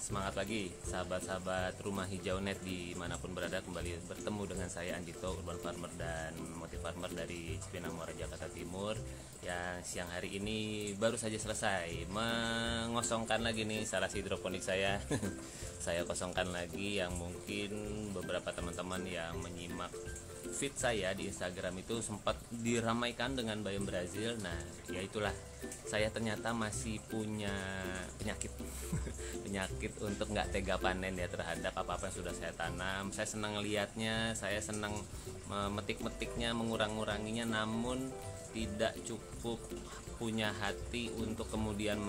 Semangat lagi sahabat-sahabat Rumah Hijau Net dimanapun berada, kembali bertemu dengan saya Andito, Urban Farmer dan Motif Farmer dari Cipinang Muara, Jakarta Timur, yang siang hari ini baru saja selesai mengosongkan lagi nih instalasi hidroponik saya. Saya kosongkan lagi, yang mungkin beberapa teman-teman yang menyimak feed saya di Instagram itu sempat diramaikan dengan bayam Brazil. Nah, ya itulah, saya ternyata masih punya penyakit penyakit untuk nggak tega panen ya terhadap apa-apa yang sudah saya tanam. Saya senang lihatnya, saya senang memetik-metiknya, mengurang-nguranginya, namun tidak cukup punya hati untuk kemudian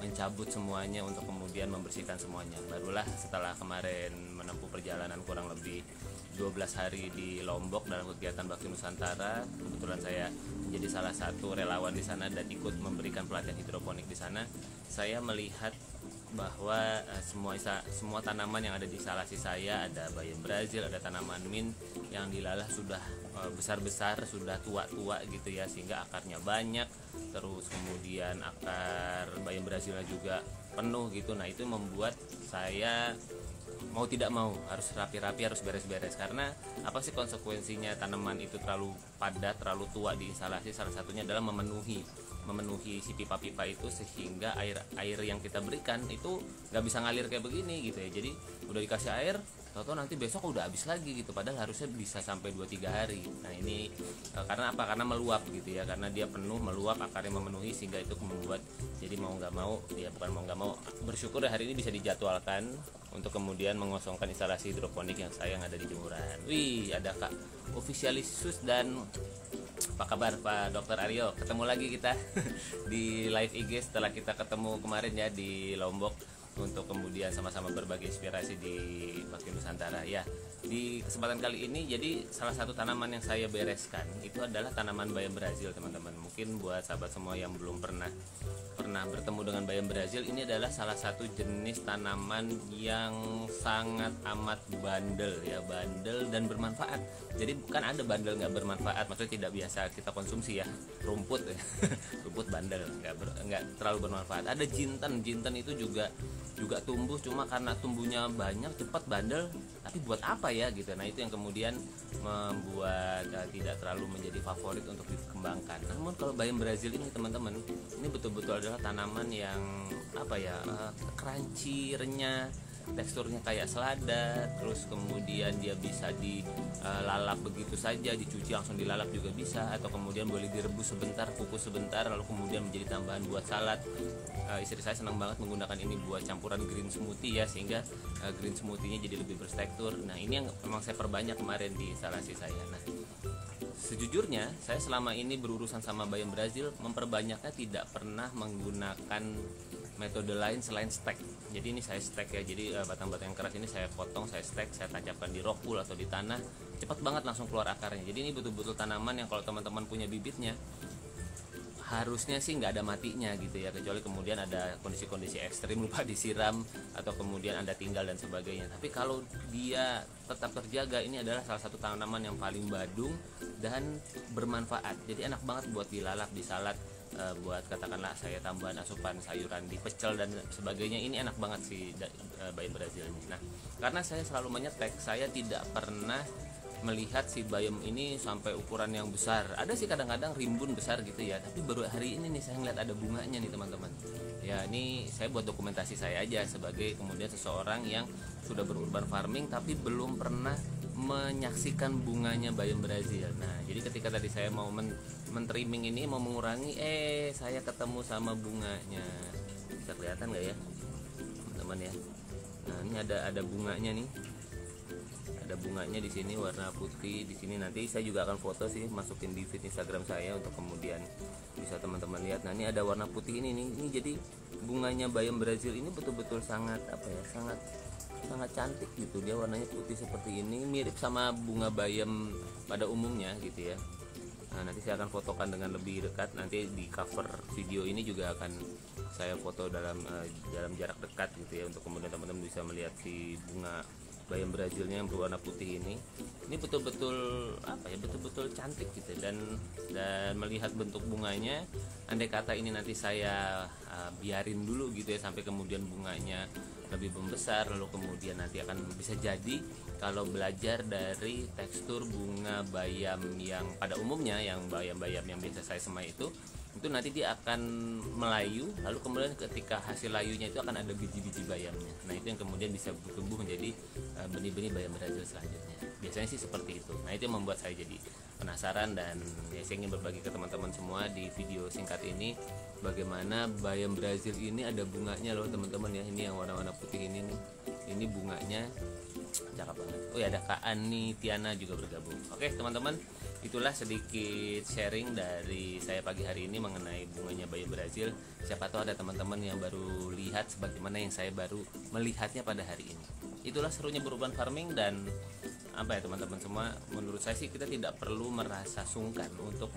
mencabut semuanya, untuk kemudian membersihkan semuanya. Barulah setelah kemarin menempuh perjalanan kurang lebih 12 hari di Lombok dalam kegiatan Bakti Nusantara, kebetulan saya menjadi salah satu relawan di sana dan ikut memberikan pelatihan hidroponik di sana. Saya melihat bahwa semua tanaman yang ada di instalasi saya, ada bayam Brazil, ada tanaman mint yang dilalah sudah besar-besar, sudah tua-tua gitu ya, sehingga akarnya banyak, terus kemudian akar bayam Brazilnya juga penuh gitu. Nah, itu membuat saya mau tidak mau harus rapi-rapi, harus beres-beres. Karena apa sih konsekuensinya tanaman itu terlalu padat, terlalu tua di instalasi? Salah satunya adalah memenuhi si pipa-pipa itu, sehingga air yang kita berikan itu nggak bisa ngalir kayak begini gitu ya. Jadi udah dikasih air, tahu-tahu nanti besok udah habis lagi gitu, padahal harusnya bisa sampai 2-3 hari. Nah, ini karena apa? Karena meluap gitu ya, karena dia penuh, meluap, akarnya memenuhi, sehingga itu membuat jadi mau nggak mau, ya bukan mau nggak mau, bersyukur hari ini bisa dijadwalkan untuk kemudian mengosongkan instalasi hidroponik yang ada di Jemuran. Wih, ada Kak Officialisus dan apa kabar Pak Dr. Aryo? Ketemu lagi kita di live IG setelah kita ketemu kemarin ya di Lombok, untuk kemudian sama-sama berbagi inspirasi di Bakti Nusantara ya. Di kesempatan kali ini, jadi salah satu tanaman yang saya bereskan itu adalah tanaman bayam Brazil, teman-teman. Mungkin buat sahabat semua yang belum pernah bertemu dengan bayam Brazil, ini adalah salah satu jenis tanaman yang sangat amat bandel ya, bandel dan bermanfaat. Jadi bukan ada bandel nggak bermanfaat, maksudnya tidak biasa kita konsumsi ya, rumput ya. Rumput bandel, nggak terlalu bermanfaat. Ada jinten itu juga tumbuh, cuma karena tumbuhnya banyak, cepat, bandel, tapi buat apa ya gitu. Nah, itu yang kemudian membuat tidak terlalu menjadi favorit untuk dikembangkan. Namun kalau bayam Brazil ini, teman-teman, ini betul-betul adalah tanaman yang apa ya, crunchy, renyah, teksturnya kayak selada, terus kemudian dia bisa dilalap begitu saja, dicuci langsung dilalap juga bisa, atau kemudian boleh direbus sebentar, kukus sebentar, lalu kemudian menjadi tambahan buat salad. Istri saya senang banget menggunakan ini buat campuran green smoothie ya, sehingga green smoothie-nya jadi lebih bertekstur. Nah, ini yang memang saya perbanyak kemarin di instalasi saya. Nah, sejujurnya saya selama ini berurusan sama bayam Brazil, memperbanyaknya tidak pernah menggunakan metode lain selain stek. Jadi ini saya stek ya, jadi batang-batang yang keras ini saya potong, saya stek, saya tancapkan di rock wool atau di tanah, cepat banget langsung keluar akarnya. Jadi ini betul-betul tanaman yang kalau teman-teman punya bibitnya, harusnya sih nggak ada matinya gitu ya, kecuali kemudian ada kondisi-kondisi ekstrim, lupa disiram, atau kemudian Anda tinggal dan sebagainya. Tapi kalau dia tetap terjaga, ini adalah salah satu tanaman yang paling badung dan bermanfaat. Jadi enak banget buat dilalap, di salad, buat katakanlah saya tambahan asupan sayuran di pecel dan sebagainya. Ini enak banget sih bayam Brazil ini. Nah, karena saya selalu menyetek, saya tidak pernah melihat si bayam ini sampai ukuran yang besar. Ada sih kadang-kadang rimbun besar gitu ya, tapi baru hari ini nih saya ngeliat ada bunganya nih, teman-teman. Ya, ini saya buat dokumentasi saya aja sebagai kemudian seseorang yang sudah berurban farming tapi belum pernah menyaksikan bunganya bayam Brazil. Nah, jadi ketika tadi saya mau men-trimming ini, mau mengurangi, saya ketemu sama bunganya. Bisa kelihatan nggak ya, teman-teman ya? Nah, ini ada bunganya nih. Ada bunganya di sini warna putih. Di sini nanti saya juga akan foto sih, masukin di feed Instagram saya untuk kemudian bisa teman-teman lihat. Nah, ini ada warna putih ini nih. Ini jadi bunganya bayam Brazil ini betul-betul sangat apa ya, sangat cantik gitu. Dia warnanya putih seperti ini, mirip sama bunga bayam pada umumnya gitu ya. Nah, nanti saya akan fotokan dengan lebih dekat. Nanti di cover video ini juga akan saya foto dalam jarak dekat gitu ya, untuk kemudian teman-teman bisa melihat si bunga bayam Brazilnya yang berwarna putih ini betul-betul apa ya, betul-betul cantik gitu. Dan melihat bentuk bunganya, andai kata ini nanti saya biarin dulu gitu ya sampai kemudian bunganya lebih membesar, lalu kemudian nanti akan bisa jadi kalau belajar dari tekstur bunga bayam yang pada umumnya, yang bayam-bayam yang biasa saya semai itu nanti dia akan melayu, lalu kemudian ketika hasil layunya itu akan ada biji-biji bayamnya. Nah itu yang kemudian bisa bertumbuh menjadi benih-benih bayam Brazil selanjutnya. Biasanya sih seperti itu. Nah itu yang membuat saya jadi penasaran, dan ya, saya ingin berbagi ke teman-teman semua di video singkat ini bagaimana bayam Brazil ini ada bunganya loh teman-teman ya. Ini yang warna-warna putih ini nih, ini bunganya cakep banget. Oh ya, ada Kak Ani Tiana juga bergabung. Oke teman-teman, itulah sedikit sharing dari saya pagi hari ini mengenai bunganya bayam Brazil. Siapa tahu ada teman-teman yang baru lihat sebagaimana yang saya baru melihatnya pada hari ini. Itulah serunya berurban farming. Dan apa ya teman-teman semua, menurut saya sih kita tidak perlu merasa sungkan untuk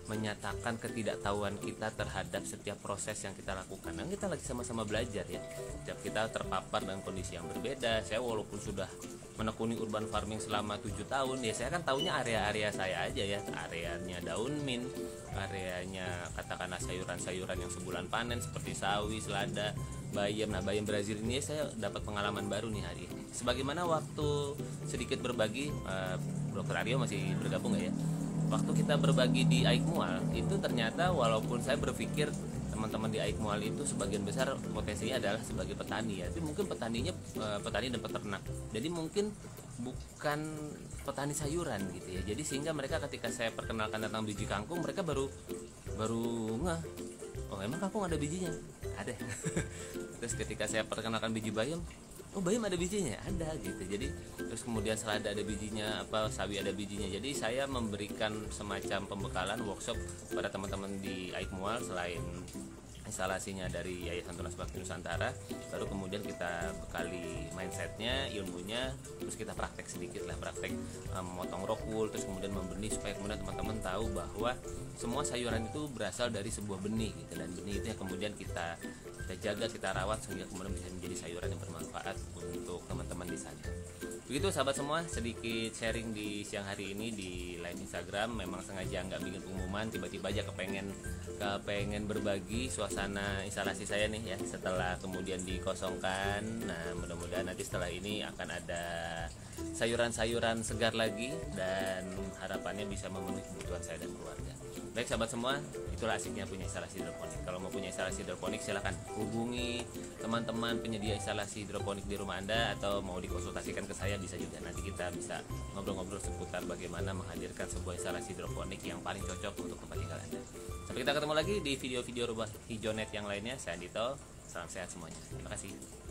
menyatakan ketidaktahuan kita terhadap setiap proses yang kita lakukan. Nah, kita lagi sama-sama belajar ya. Setiap kita terpapar dengan kondisi yang berbeda. Saya walaupun sudah menekuni urban farming selama 7 tahun ya, saya kan tahunya area-area saya aja ya, areanya daun mint, areanya katakanlah sayuran-sayuran yang sebulan panen seperti sawi, selada, bayam. Nah bayam Brazil ini saya dapat pengalaman baru nih hari ini. Sebagaimana waktu sedikit berbagi, Dr. Aryo masih bergabung nggak ya? Waktu kita berbagi di Aikmual itu ternyata walaupun saya berpikir teman-teman di Aikmual itu sebagian besar potensinya adalah sebagai petani ya, tapi mungkin petaninya petani dan peternak, jadi mungkin bukan petani sayuran gitu ya. Jadi sehingga mereka ketika saya perkenalkan tentang biji kangkung, mereka baru ngeh, oh emang kangkung ada bijinya? Ada. Terus ketika saya perkenalkan biji bayam, oh bayam ada bijinya, ada gitu. Jadi terus kemudian selada ada bijinya, apa sawi ada bijinya. Jadi saya memberikan semacam pembekalan workshop pada teman-teman di Aikmual. Selain instalasinya dari Yayasan Tunas Bakti Nusantara, baru kemudian kita bekali mindsetnya, ilmunya, terus kita praktek sedikit lah, praktek memotong rokul, terus kemudian membenih supaya kemudian teman-teman tahu bahwa semua sayuran itu berasal dari sebuah benih gitu. Dan benih itu yang kemudian kita jaga, kita rawat sehingga kemudian bisa menjadi sayuran yang bermanfaat untuk teman-teman di sana. Begitu sahabat semua, sedikit sharing di siang hari ini di live Instagram. Memang sengaja nggak bikin pengumuman, tiba-tiba aja kepengen berbagi suasana instalasi saya nih ya, setelah kemudian dikosongkan. Nah mudah-mudahan nanti setelah ini akan ada sayuran-sayuran segar lagi, dan harapannya bisa memenuhi kebutuhan saya dan keluarga. Baik sahabat semua, itulah asiknya punya instalasi hidroponik. Kalau mau punya instalasi hidroponik, silakan hubungi teman-teman penyedia instalasi hidroponik di rumah Anda, atau mau dikonsultasikan ke saya bisa juga. Nanti kita bisa ngobrol-ngobrol seputar bagaimana menghadirkan sebuah instalasi hidroponik yang paling cocok untuk tempat tinggal Anda. Sampai kita ketemu lagi di video-video Rubah Hijau Net yang lainnya. Saya Andito, salam sehat semuanya. Terima kasih.